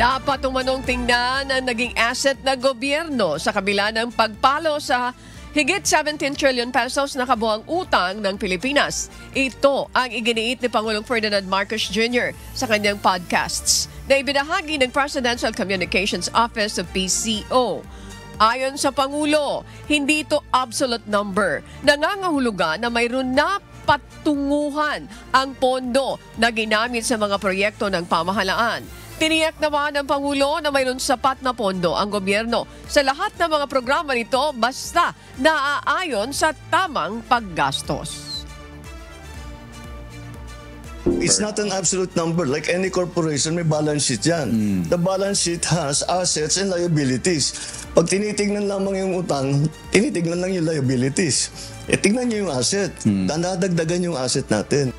Dapat umanong tingnan ang naging asset na gobyerno sa kabila ng pagpalo sa higit 17 trillion pesos na kabuang utang ng Pilipinas. Ito ang iginiit ni Pangulong Ferdinand Marcos Jr. sa kanyang podcasts na ibinahagi ng Presidential Communications Office of PCO. Ayon sa Pangulo, hindi ito absolute number. Nangangahulugan na mayroon na patunguhan ang pondo na ginamit sa mga proyekto ng pamahalaan. Tiniyak naman ng Pangulo na mayroon sapat na pondo ang gobyerno sa lahat ng mga programa nito basta naaayon sa tamang paggastos. It's not an absolute number. Like any corporation, may balance sheet yan. The balance sheet has assets and liabilities. Pag tinitignan lamang yung utang, tinitignan lang yung liabilities. Tignan nyo yung asset. Dadagdagan yung asset natin.